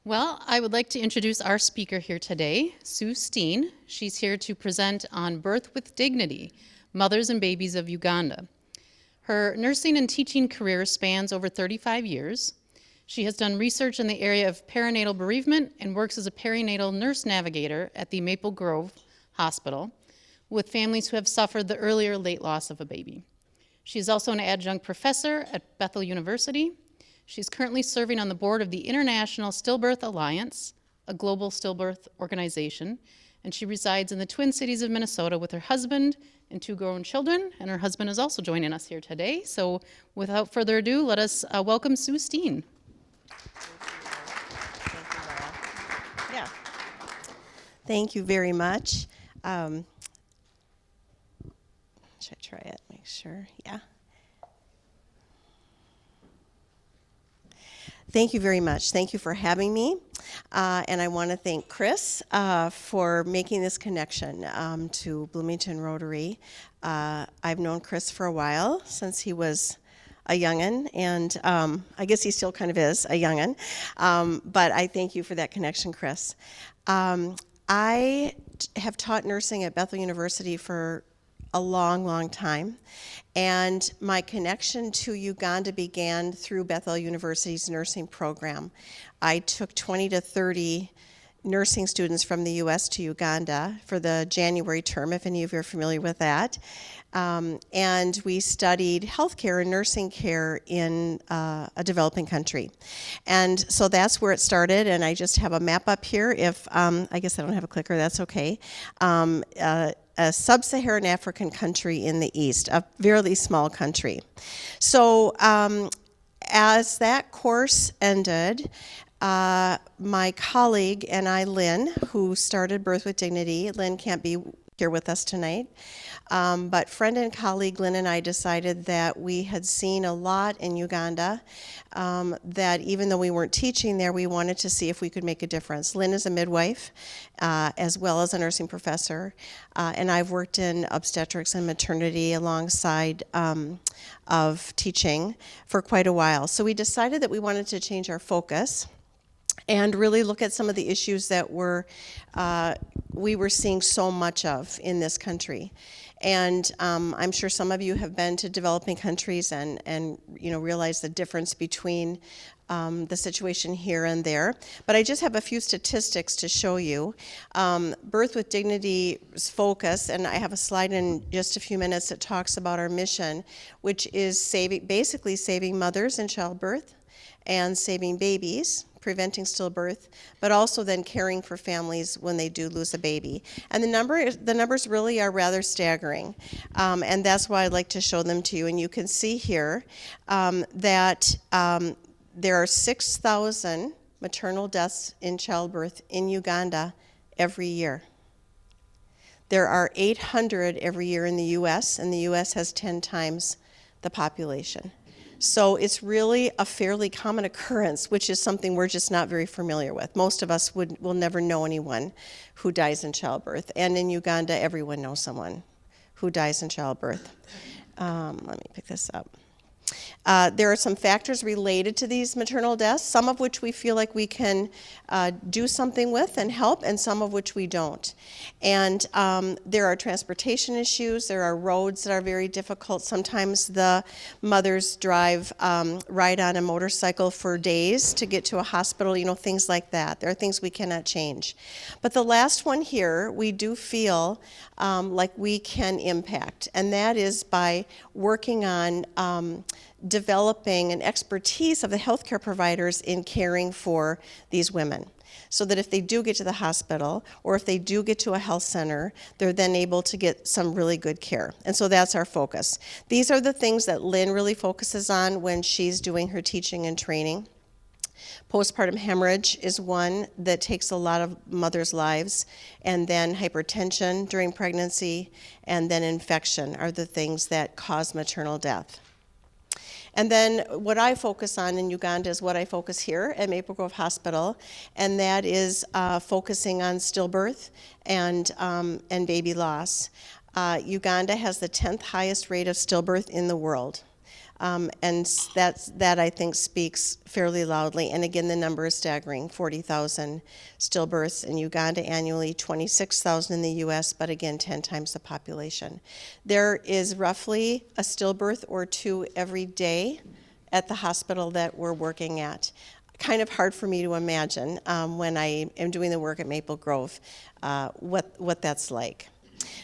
Well, I would like to introduce our speaker here today, Sue Steen. She's here to present on Birth with Dignity, Mothers and Babies of Uganda. Her nursing and teaching career spans over 35 years. She has done research in the area of perinatal bereavement and works as a perinatal nurse navigator at the Maple Grove Hospital with families who have suffered the early or late loss of a baby. She is also an adjunct professor at Bethel University. She's currently serving on the board of the International Stillbirth Alliance, a global stillbirth organization, and she resides in the Twin Cities of Minnesota with her husband and 2 grown children, and her husband is also joining us here today. So without further ado, let us welcome Sue Steen. Yeah. Thank you very much. Should I try it? Make sure. Yeah. Thank you very much. Thank you for having me. And I want to thank Chris for making this connection to Bloomington Rotary. I've known Chris for a while, since he was a youngin', and I guess he still kind of is a youngin'. But I thank you for that connection, Chris. I have taught nursing at Bethel University for a long, long time. And my connection to Uganda began through Bethel University's nursing program. I took 20 to 30 nursing students from the U.S. to Uganda for the January term, if any of you are familiar with that. And we studied healthcare and nursing care in a developing country. And so that's where it started, and I just have a map up here. If I guess I don't have a clicker, that's okay. A sub-Saharan African country in the east, a fairly small country. So as that course ended, my colleague and I, Lynn, who started Birth with Dignity, Lynn can't be here with us tonight, but friend and colleague Lynn and I decided that we had seen a lot in Uganda, that even though we weren't teaching there, we wanted to see if we could make a difference. Lynn is a midwife, as well as a nursing professor, and I've worked in obstetrics and maternity alongside of teaching for quite a while. So we decided that we wanted to change our focus and really look at some of the issues that we were seeing so much of in this country. And I'm sure some of you have been to developing countries and realize the difference between the situation here and there. But I just have a few statistics to show you. Birth with Dignity's focus, and I have a slide in just a few minutes that talks about our mission, which is basically saving mothers in childbirth and saving babies, preventing stillbirth, but also then caring for families when they do lose a baby. And the numbers really are rather staggering, and that's why I'd like to show them to you. And you can see here that there are 6,000 maternal deaths in childbirth in Uganda every year. There are 800 every year in the U.S., and the U.S. has 10 times the population. So it's really a fairly common occurrence, which is something we're just not very familiar with. Most of us will never know anyone who dies in childbirth. And in Uganda, everyone knows someone who dies in childbirth. Let me pick this up. There are some factors related to these maternal deaths, some of which we feel like we can do something with and help, and some of which we don't. And there are transportation issues. There are roads that are very difficult. Sometimes the mothers ride on a motorcycle for days to get to a hospital, things like that. There are things we cannot change. But the last one here, we do feel like we can impact, and that is by working on developing an expertise of the healthcare providers in caring for these women, so that if they do get to the hospital or if they do get to a health center, they're then able to get some really good care. And so that's our focus. These are the things that Lynn really focuses on when she's doing her teaching and training. Postpartum hemorrhage is one that takes a lot of mothers' lives, and then hypertension during pregnancy, and then infection are the things that cause maternal death. And then what I focus on in Uganda is what I focus here at Maple Grove Hospital, and that is focusing on stillbirth and baby loss. Uganda has the 10th highest rate of stillbirth in the world. That I think speaks fairly loudly. And again, the number is staggering: 40,000 stillbirths in Uganda annually, 26,000 in the U.S., but again, 10 times the population. There is roughly a stillbirth or two every day at the hospital that we're working at. Kind of hard for me to imagine when I am doing the work at Maple Grove what that's like.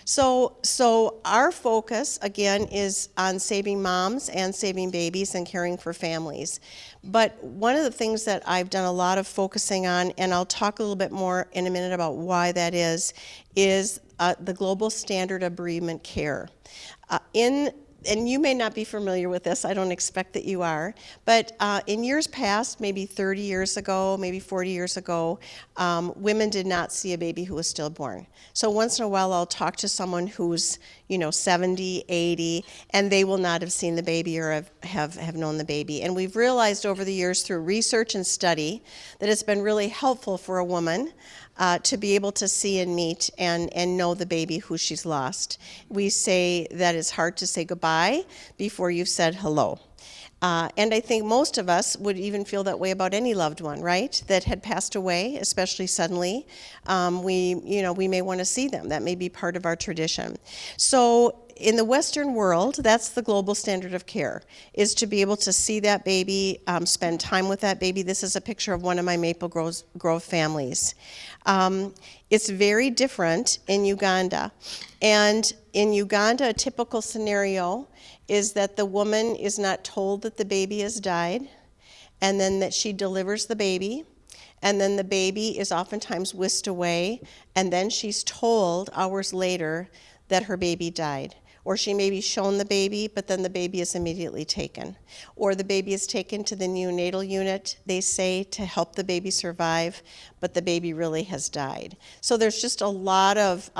So our focus, again, is on saving moms and saving babies and caring for families. But one of the things that I've done a lot of focusing on, and I'll talk a little bit more in a minute about why that is the global standard of bereavement care. And you may not be familiar with this, I don't expect that you are, but in years past, maybe 30 years ago, maybe 40 years ago, women did not see a baby who was stillborn. So once in a while I'll talk to someone who's 70, 80, and they will not have seen the baby or have known the baby. And we've realized over the years through research and study that it's been really helpful for a woman to be able to see and meet and know the baby who she's lost. We say that it's hard to say goodbye before you've said hello. And I think most of us would even feel that way about any loved one, right? That had passed away, especially suddenly. We may want to see them. That may be part of our tradition. So in the Western world, that's the global standard of care, is to be able to see that baby, spend time with that baby. This is a picture of one of my Maple Grove families. It's very different in Uganda. And in Uganda, a typical scenario is that the woman is not told that the baby has died, and then that she delivers the baby, and then the baby is oftentimes whisked away, and then she's told hours later that her baby died. Or she may be shown the baby, but then the baby is immediately taken. Or the baby is taken to the neonatal unit, they say, to help the baby survive, but the baby really has died. So there's just a lot of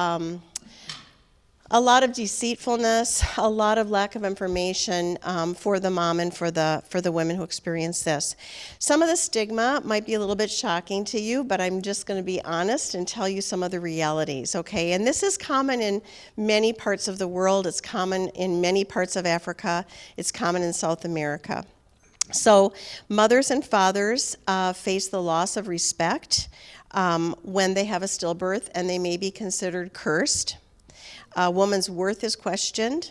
deceitfulness, a lot of lack of information for the mom and for the women who experience this. Some of the stigma might be a little bit shocking to you, but I'm just going to be honest and tell you some of the realities, okay? And this is common in many parts of the world. It's common in many parts of Africa. It's common in South America. So mothers and fathers face the loss of respect when they have a stillbirth, and they may be considered cursed. A woman's worth is questioned.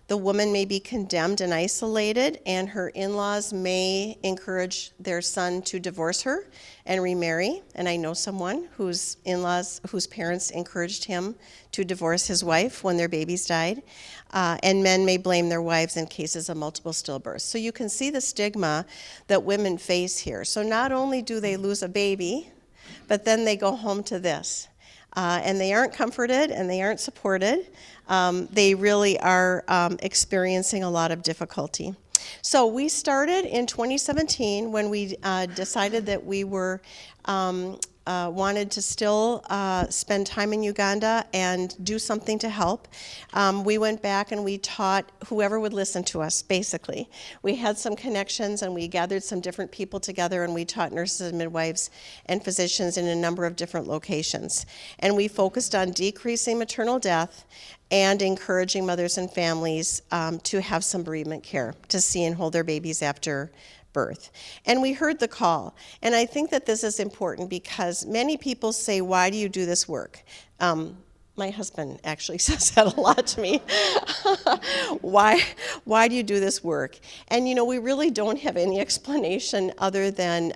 The woman may be condemned and isolated, and her in-laws may encourage their son to divorce her and remarry. And I know someone whose parents encouraged him to divorce his wife when their babies died. And men may blame their wives in cases of multiple stillbirths. So you can see the stigma that women face here. So not only do they lose a baby, but then they go home to this. And they aren't comforted and they aren't supported. They really are experiencing a lot of difficulty. So we started in 2017 when we decided that we were wanted to still spend time in Uganda and do something to help. We went back and we taught whoever would listen to us, basically. We had some connections and we gathered some different people together and we taught nurses and midwives and physicians in a number of different locations. And we focused on decreasing maternal death and encouraging mothers and families to have some bereavement care, to see and hold their babies after birth. And we heard the call. And I think that this is important because many people say, why do you do this work? My husband actually says that a lot to me. Why do you do this work? And we really don't have any explanation other than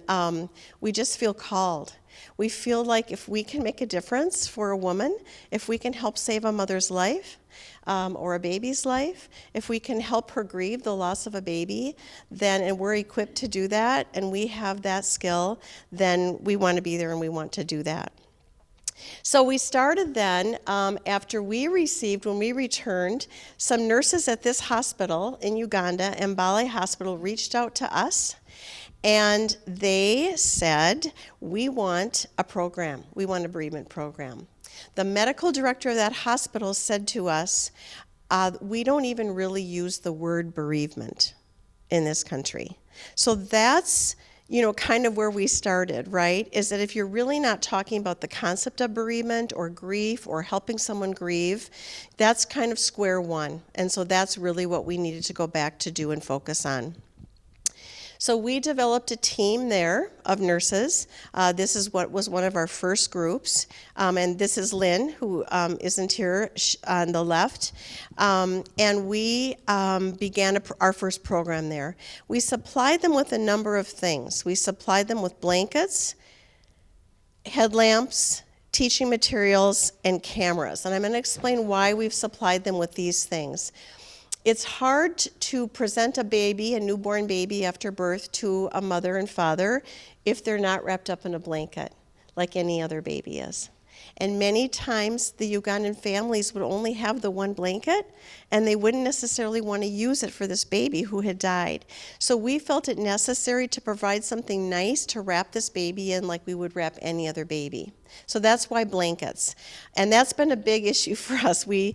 we just feel called. We feel like if we can make a difference for a woman, if we can help save a mother's life, or a baby's life, if we can help her grieve the loss of a baby, and we're equipped to do that, and we have that skill, then we want to be there and we want to do that. So we started then, after when we returned, some nurses at this hospital in Uganda, Mbale Hospital, reached out to us, and they said, we want a program. We want a bereavement program. The medical director of that hospital said to us, we don't even really use the word bereavement in this country. So that's kind of where we started, right? Is that if you're really not talking about the concept of bereavement or grief or helping someone grieve, that's kind of square one. And so that's really what we needed to go back to do and focus on. So we developed a team there of nurses. This is what was one of our first groups. And this is Lynn, who isn't here on the left. And we began our first program there. We supplied them with a number of things. We supplied them with blankets, headlamps, teaching materials, and cameras. And I'm going to explain why we've supplied them with these things. It's hard to present a baby, a newborn baby after birth, to a mother and father if they're not wrapped up in a blanket like any other baby is. And many times the Ugandan families would only have the one blanket, and they wouldn't necessarily want to use it for this baby who had died. So we felt it necessary to provide something nice to wrap this baby in like we would wrap any other baby. So that's why blankets. And that's been a big issue for us. We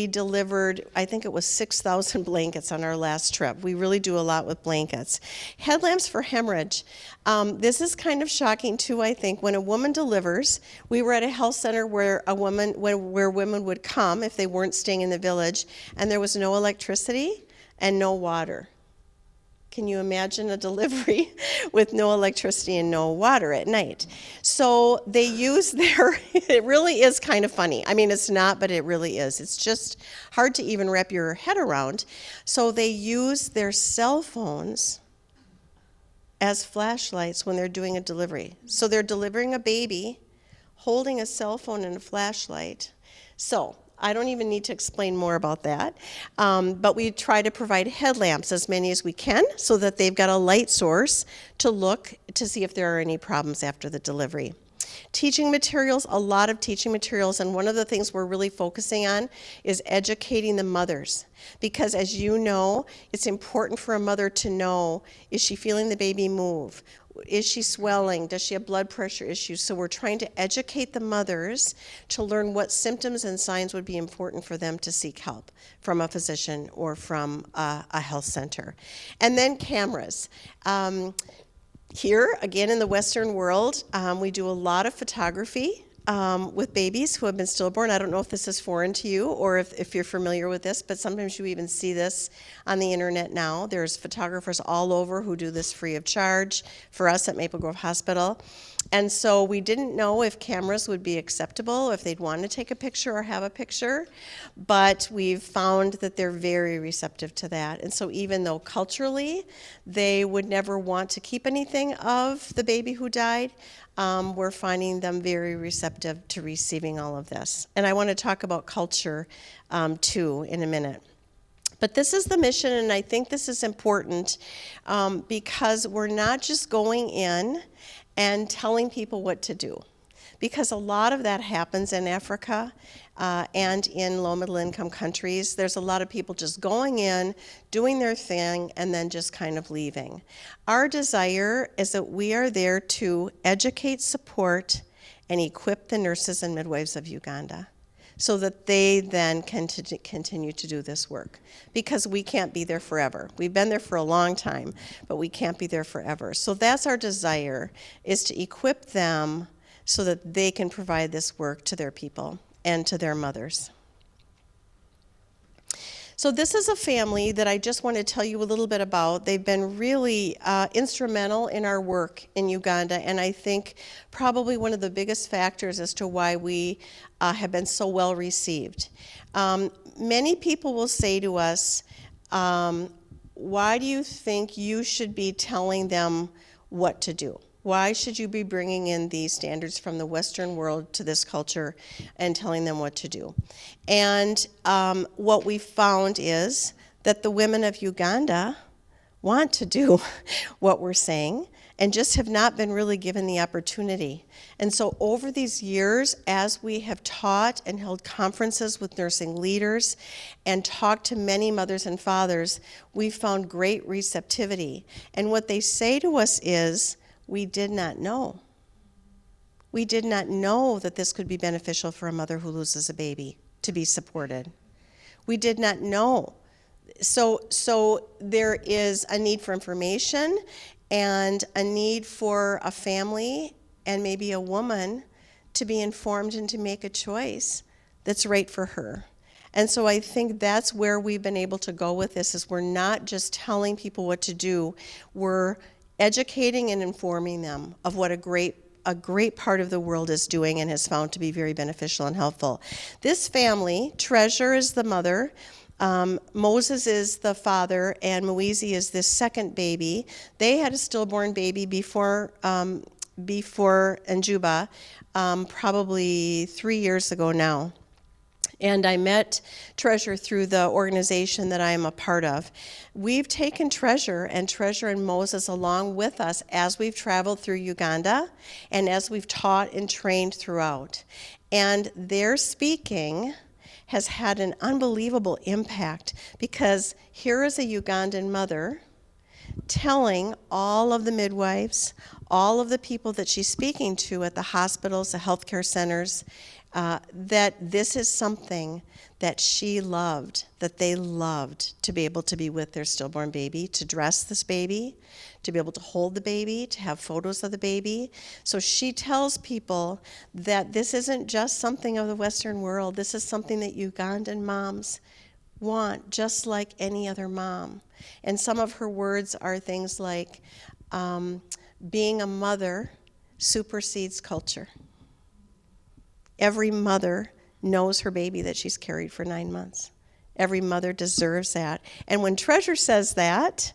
delivered, I think it was 6,000 blankets on our last trip. We really do a lot with blankets. Headlamps for hemorrhage. This is kind of shocking too, I think. When a woman delivers, we were at a health center where women would come if they weren't staying in the village, and there was no electricity and no water. Can you imagine a delivery with no electricity and no water at night? So they use it really is kind of funny. I mean, it's not, but it really is. It's just hard to even wrap your head around. So they use their cell phones as flashlights when they're doing a delivery. So they're delivering a baby, holding a cell phone and a flashlight. So I don't even need to explain more about that. But we try to provide headlamps, as many as we can, so that they've got a light source to look to see if there are any problems after the delivery. Teaching materials, a lot of teaching materials, and one of the things we're really focusing on is educating the mothers. Because as you know, it's important for a mother to know, is she feeling the baby move? Is she swelling? Does she have blood pressure issues? So we're trying to educate the mothers to learn what symptoms and signs would be important for them to seek help from a physician or from a health center. And then cameras. Here, again in the Western world, we do a lot of photography with babies who have been stillborn. I don't know if this is foreign to you or if you're familiar with this, but sometimes you even see this on the internet now. There's photographers all over who do this free of charge for us at Maple Grove Hospital. And so we didn't know if cameras would be acceptable, if they'd want to take a picture or have a picture, but we've found that they're very receptive to that. And so even though culturally they would never want to keep anything of the baby who died, we're finding them very receptive to receiving all of this. And I want to talk about culture too in a minute. But this is the mission, and I think this is important because we're not just going in and telling people what to do. Because a lot of that happens in Africa and in low middle income countries. There's a lot of people just going in, doing their thing, and then just kind of leaving. Our desire is that we are there to educate, support, and equip the nurses and midwives of Uganda so that they then can continue to do this work. Because we can't be there forever. We've been there for a long time, but we can't be there forever. So that's our desire, is to equip them so that they can provide this work to their people and to their mothers. So this is a family that I just want to tell you a little bit about. They've been really instrumental in our work in Uganda, and I think probably one of the biggest factors as to why we have been so well received. Many people will say to us, why do you think you should be telling them what to do? Why should you be bringing in these standards from the Western world to this culture and telling them what to do? And what we found is that the women of Uganda want to do what we're saying and just have not been really given the opportunity. And so over these years, as we have taught and held conferences with nursing leaders and talked to many mothers and fathers, we've found great receptivity. And what they say to us is, we did not know. We did not know that this could be beneficial for a mother who loses a baby to be supported. We did not know. So there is a need for information and a need for a family and maybe a woman to be informed and to make a choice that's right for her. And so I think that's where we've been able to go with this, is we're not just telling people what to do, we're educating and informing them of what a great part of the world is doing and has found to be very beneficial and helpful. This family, Treasure is the mother, Moses is the father, and Moise is this second baby. They had a stillborn baby before Njuba, probably 3 years ago now. And I met Treasure through the organization that I am a part of. We've taken Treasure and Moses along with us as we've traveled through Uganda and as we've taught and trained throughout. And their speaking has had an unbelievable impact, because here is a Ugandan mother telling all of the midwives, all of the people that she's speaking to at the hospitals, the healthcare centers, that this is something that she loved, that they loved to be able to be with their stillborn baby, to dress this baby, to be able to hold the baby, to have photos of the baby. So she tells people that this isn't just something of the Western world, this is something that Ugandan moms want just like any other mom. And some of her words are things like, being a mother supersedes culture. Every mother knows her baby that she's carried for 9 months. Every mother deserves that. And when Treasure says that,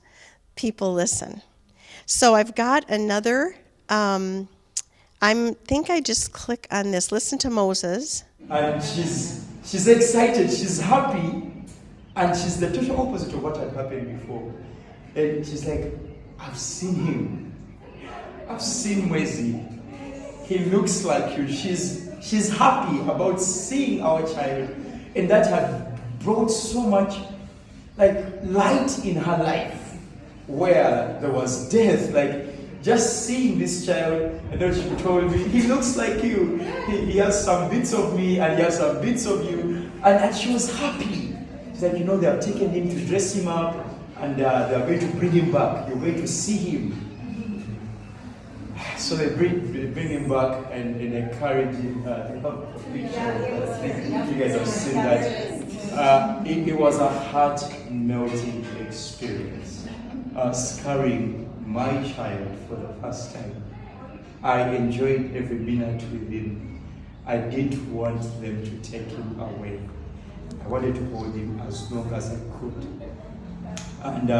people listen. So I've got another, I think I just click on this. Listen to Moses. And she's excited, she's happy, and she's the total opposite of what had happened before. And she's like, I've seen him. I've seen Mwezi. He looks like you. She's happy about seeing our child, and that had brought so much light in her life where there was death. Just seeing this child, and then she told me, he looks like you. He has some bits of me and he has some bits of you. And she was happy. She's like, they have taken him to dress him up, and they are going to bring him back. You're going to see him. So they bring him back and encourage him. They have a picture. I think you guys have seen that. It was a heart-melting experience. Carrying my child for the first time. I enjoyed every minute with him. I didn't want them to take him away. I wanted to hold him as long as I could. And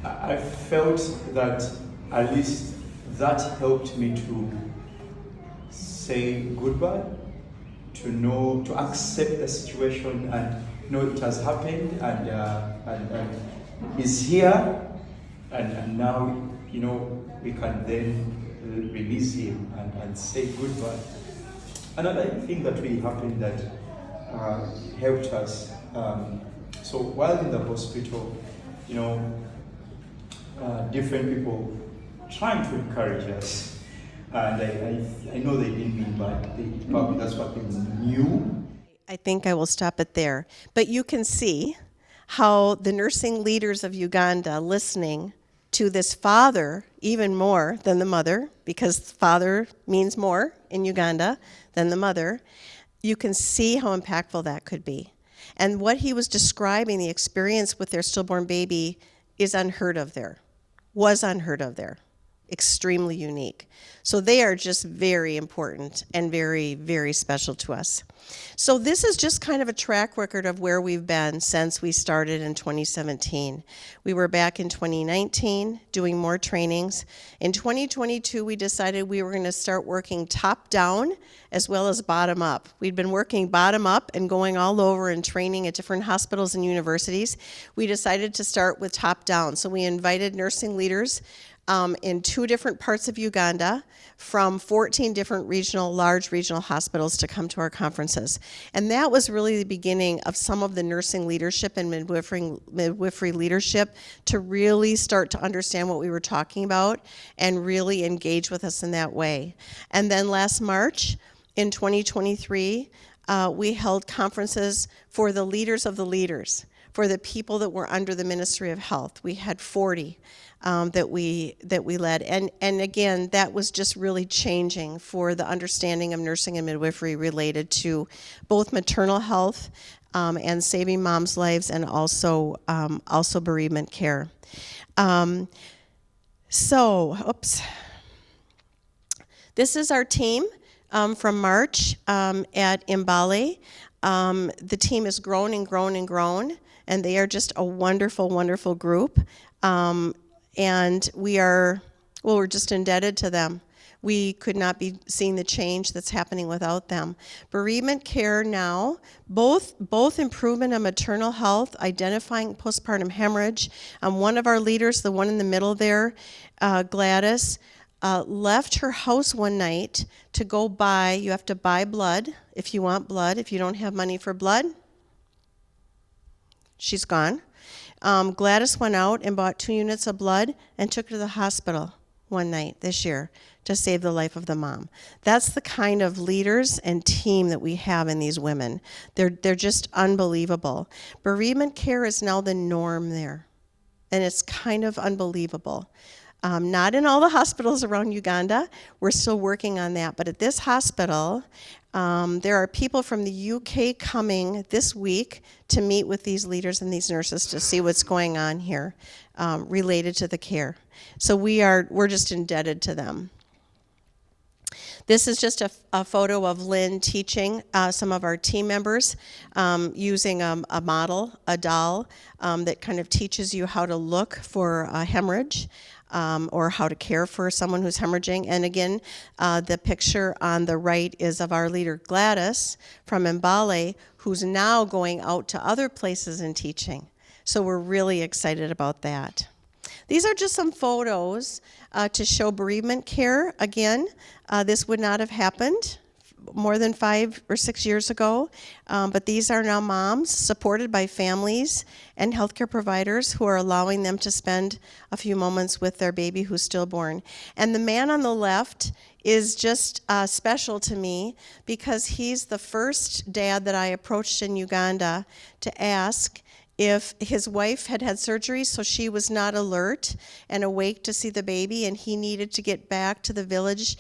I felt that at least that helped me to say goodbye, to accept the situation and know it has happened, and he's here, and now we can then release him and say goodbye. Another thing that really happened that helped us. So while in the hospital, different people trying to encourage us, and I know they didn't mean bad. Probably that's what they knew. I think I will stop it there. But you can see how the nursing leaders of Uganda listening to this father even more than the mother, because father means more in Uganda than the mother, you can see how impactful that could be. And what he was describing, the experience with their stillborn baby, is unheard of there, was unheard of there. Extremely unique. So they are just very important and very, very special to us. So this is just kind of a track record of where we've been since we started in 2017. We were back in 2019 doing more trainings. In 2022, we decided we were going to start working top down as well as bottom up. We'd been working bottom up and going all over and training at different hospitals and universities. We decided to start with top down. So we invited nursing leaders in 2 different parts of Uganda from 14 different large regional hospitals to come to our conferences. And that was really the beginning of some of the nursing leadership and midwifery leadership to really start to understand what we were talking about and really engage with us in that way. And then last March in 2023, we held conferences for the leaders of the leaders, for the people that were under the Ministry of Health. We had 40 that we led, and again, that was just really changing for the understanding of nursing and midwifery related to both maternal health and saving moms' lives, and also bereavement care. This is our team from March at Mbale. The team has grown and grown and grown, and they are just a wonderful, wonderful group. And we're just indebted to them. We could not be seeing the change that's happening without them. Bereavement care now, both improvement in maternal health, identifying postpartum hemorrhage. One of our leaders, the one in the middle there, Gladys, left her house one night to go buy, you have to buy blood if you want blood. If you don't have money for blood, she's gone. Gladys went out and bought 2 units of blood and took her to the hospital one night this year to save the life of the mom. That's the kind of leaders and team that we have in these women. They're just unbelievable. Bereavement care is now the norm there, and it's kind of unbelievable. Not in all the hospitals around Uganda. We're still working on that. But at this hospital, there are people from the UK coming this week to meet with these leaders and these nurses to see what's going on here related to the care. So we're just indebted to them. This is just a photo of Lynn teaching some of our team members using a model, a doll, that kind of teaches you how to look for a hemorrhage. Or how to care for someone who's hemorrhaging. And again, the picture on the right is of our leader Gladys from Mbale, who's now going out to other places and teaching. So we're really excited about that. These are just some photos to show bereavement care. Again, this would not have happened more than 5 or 6 years ago, but these are now moms supported by families and healthcare providers who are allowing them to spend a few moments with their baby who's stillborn. And the man on the left is just special to me because he's the first dad that I approached in Uganda to ask if his wife had had surgery, so she was not alert and awake to see the baby, and he needed to get back to the village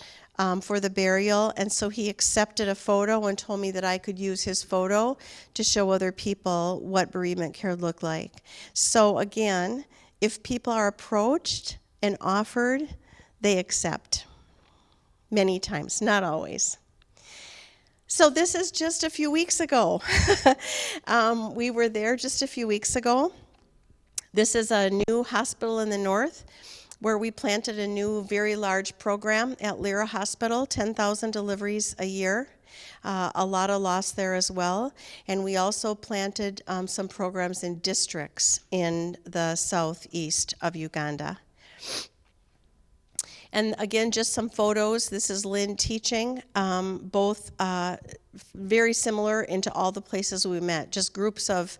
for the burial, and so he accepted a photo and told me that I could use his photo to show other people what bereavement care looked like. So again, if people are approached and offered, they accept. Many times, not always. So this is just a few weeks ago. We were there just a few weeks ago. This is a new hospital in the north, where we planted a new, very large program at Lyra Hospital, 10,000 deliveries a year. A lot of loss there as well. And we also planted some programs in districts in the southeast of Uganda. And again, just some photos. This is Lynn teaching, both very similar into all the places we met, just groups of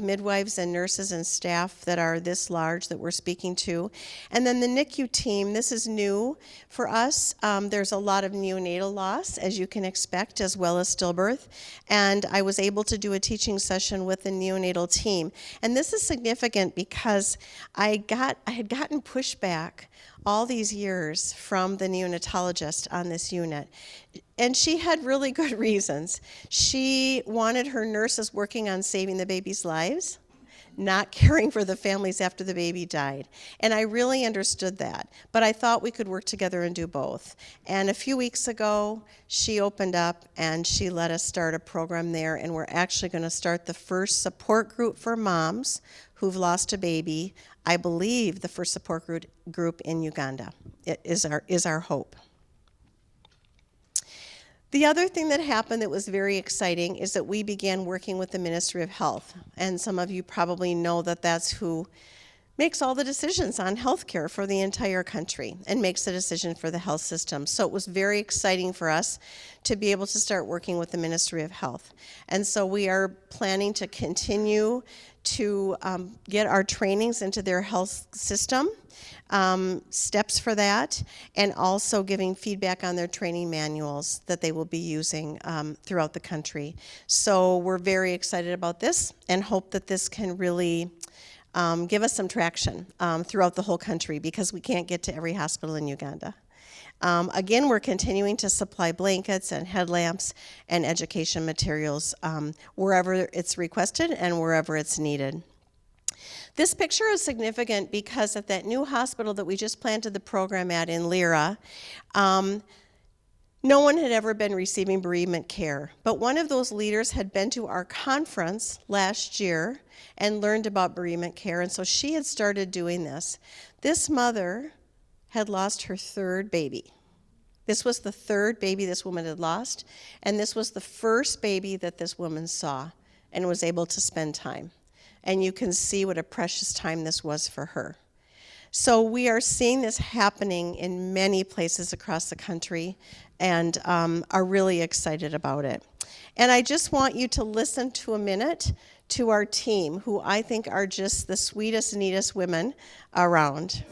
midwives and nurses and staff that are this large that we're speaking to. And then the NICU team, this is new for us. There's a lot of neonatal loss, as you can expect, as well as stillbirth. And I was able to do a teaching session with the neonatal team. And this is significant because I had gotten pushback all these years from the neonatologist on this unit. And she had really good reasons. She wanted her nurses working on saving the baby's lives, not caring for the families after the baby died. And I really understood that. But I thought we could work together and do both. And a few weeks ago, she opened up and she let us start a program there. And we're actually going to start the first support group for moms who've lost a baby. I believe the first support group in Uganda. It is our hope. The other thing that happened that was very exciting is that we began working with the Ministry of Health. And some of you probably know that that's who makes all the decisions on healthcare for the entire country and makes the decision for the health system. So it was very exciting for us to be able to start working with the Ministry of Health. And so we are planning to continue to get our trainings into their health system, steps for that, and also giving feedback on their training manuals that they will be using throughout the country. So we're very excited about this and hope that this can really give us some traction throughout the whole country, because we can't get to every hospital in Uganda. Again, we're continuing to supply blankets and headlamps and education materials wherever it's requested and wherever it's needed. This picture is significant because at that new hospital that we just planted the program at in Lyra, no one had ever been receiving bereavement care, but one of those leaders had been to our conference last year and learned about bereavement care, and so she had started doing this. This mother had lost her third baby. This was the third baby this woman had lost, and this was the first baby that this woman saw and was able to spend time. And you can see what a precious time this was for her. So we are seeing this happening in many places across the country and are really excited about it. And I just want you to listen to a minute to our team, who I think are just the sweetest, neatest women around.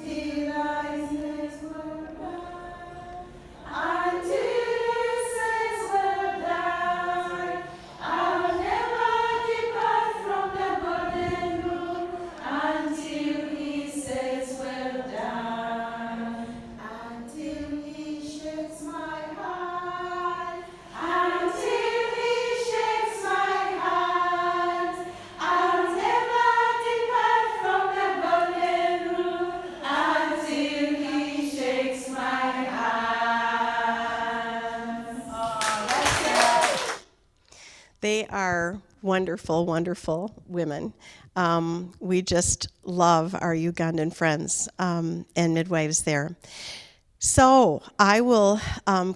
They are wonderful, wonderful women. We just love our Ugandan friends and midwives there. So I will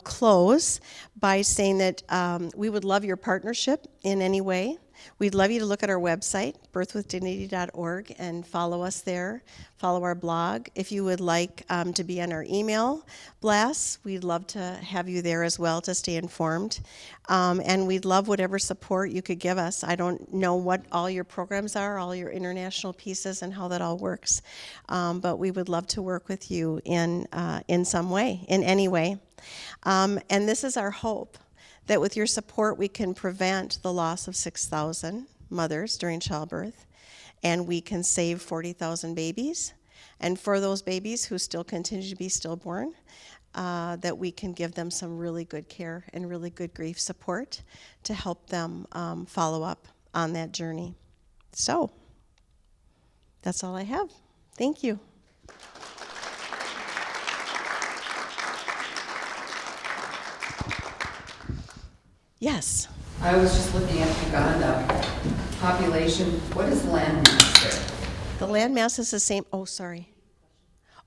close by saying that we would love your partnership in any way. We'd love you to look at our website, birthwithdignity.org, and follow us there, follow our blog. If you would like to be on our email blasts, we'd love to have you there as well to stay informed. And we'd love whatever support you could give us. I don't know what all your programs are, all your international pieces, and how that all works. But we would love to work with you in some way, in any way. And this is our hope, that with your support we can prevent the loss of 6,000 mothers during childbirth, and we can save 40,000 babies. And for those babies who still continue to be stillborn, that we can give them some really good care and really good grief support to help them follow up on that journey. So, that's all I have. Thank you. Yes. I was just looking at Uganda population. What is the land mass there? The land mass is the same. Oh, sorry.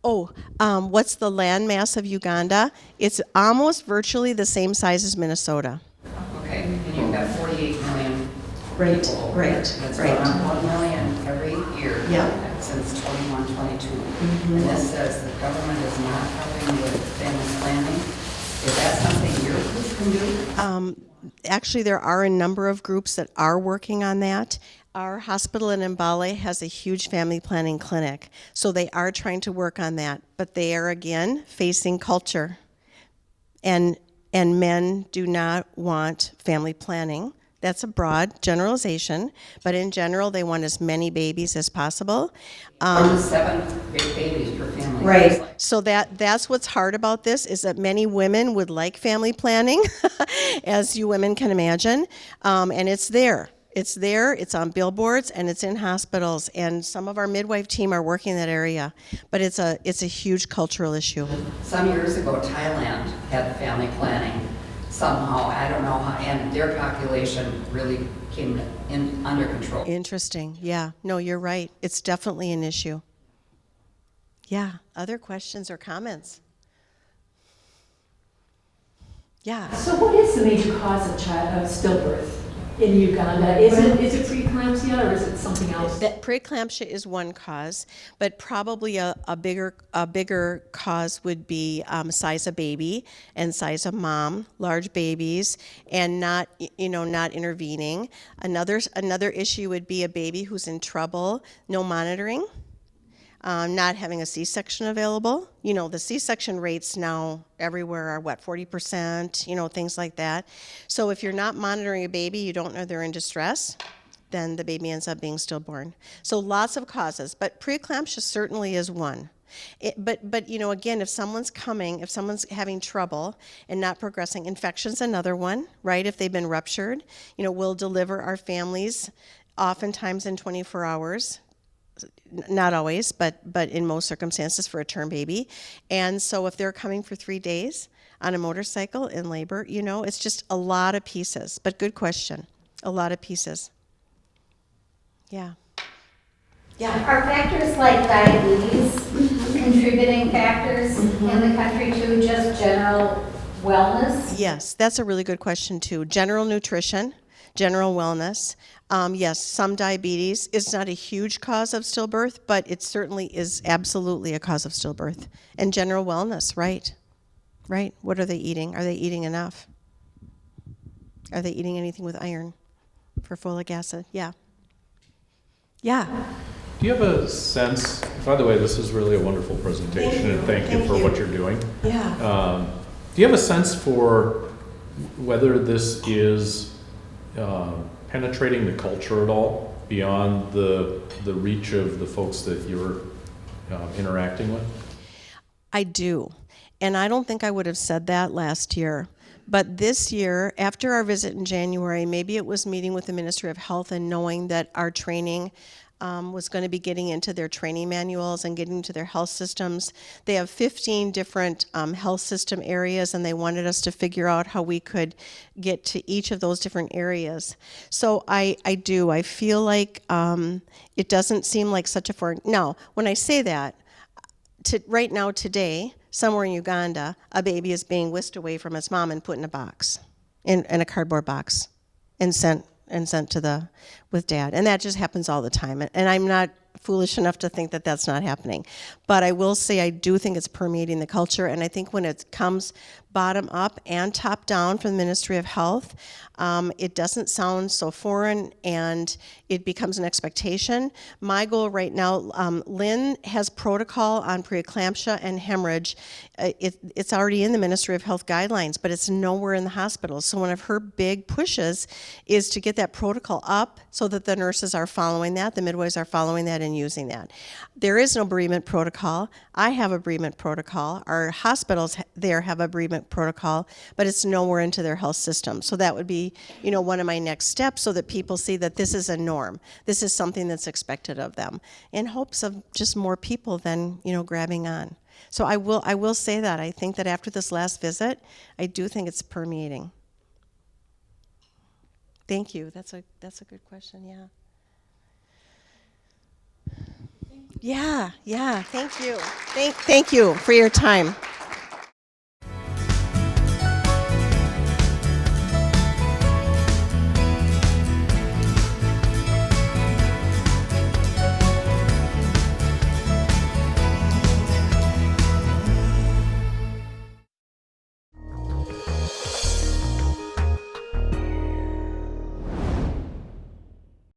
What's the land mass of Uganda? It's almost virtually the same size as Minnesota. Okay, and you've got 48 million Right, people over right, there. That's right. gone up 1 million every year since 21, 22. And this says the government is not helping with family planning. Is that something your group can do? Actually, there are a number of groups that are working on that. Our hospital in Mbale has a huge family planning clinic, so they are trying to work on that. But they are, again, facing culture. And men do not want family planning. That's a broad generalization, but in general, they want as many babies as possible. 7 big babies per family. Right. So that's what's hard about this, is that many women would like family planning, as you women can imagine, and it's there. It's there, it's on billboards, and it's in hospitals, and some of our midwife team are working in that area, but it's a huge cultural issue. Some years ago, Thailand had family planning somehow. I don't know how, and their population really came in under control. Interesting. Yeah. No, you're right. It's definitely an issue. Yeah. Other questions or comments? Yeah. So what is the major cause of stillbirth? in Uganda. Is it preeclampsia or is it something else? That preeclampsia is one cause, but probably a bigger cause would be size of baby and size of mom, large babies, and not intervening. Another issue would be a baby who's in trouble, no monitoring. Not having a C-section available. The C-section rates now everywhere are 40%, things like that. So if you're not monitoring a baby, you don't know they're in distress, then the baby ends up being stillborn. So lots of causes, but preeclampsia certainly is one. But again, if someone's having trouble and not progressing, infection's another one, right? If they've been ruptured, we'll deliver our families oftentimes in 24 hours. Not always, but in most circumstances for a term baby. And so if they're coming for 3 days on a motorcycle in labor, it's just a lot of pieces. But good question. A lot of pieces. Yeah. Are factors like diabetes contributing factors in the country to just general wellness? Yes, that's a really good question too. General nutrition, general wellness. Yes, some diabetes is not a huge cause of stillbirth, but it certainly is absolutely a cause of stillbirth. And general wellness, right? Right. What are they eating? Are they eating enough? Are they eating anything with iron for folic acid? Yeah. Yeah. Do you have a sense, by the way, this is really a wonderful presentation, and thank you for what you're doing. Yeah. Do you have a sense for whether this is penetrating the culture at all beyond the reach of the folks that you're interacting with? I do. And I don't think I would have said that last year. But this year, after our visit in January, maybe it was meeting with the Ministry of Health and knowing that our training was going to be getting into their training manuals and getting to their health systems. They have 15 different health system areas, and they wanted us to figure out how we could get to each of those different areas. So I do. I feel like it doesn't seem like such a foreign. Now, when I say that, right now today, somewhere in Uganda, a baby is being whisked away from its mom and put in a box, in a cardboard box, and sent with dad. And that just happens all the time. And I'm not foolish enough to think that that's not happening. But I will say I do think it's permeating the culture, and I think when it comes bottom up and top down from the Ministry of Health, it doesn't sound so foreign, and it becomes an expectation. My goal right now, Lynn has protocol on preeclampsia and hemorrhage. It's already in the Ministry of Health guidelines, but it's nowhere in the hospitals. So one of her big pushes is to get that protocol up so that the nurses are following that, the midwives are following that and using that. There is no bereavement protocol. I have a bereavement protocol. Our hospitals there have a bereavement protocol, but it's nowhere into their health system. So that would be, one of my next steps, so that people see that this is a norm. This is something that's expected of them, in hopes of just more people then, grabbing on. So I will say that I think that after this last visit, I do think it's permeating. Thank you. That's a good question. Yeah. Yeah. Thank you. Thank you for your time.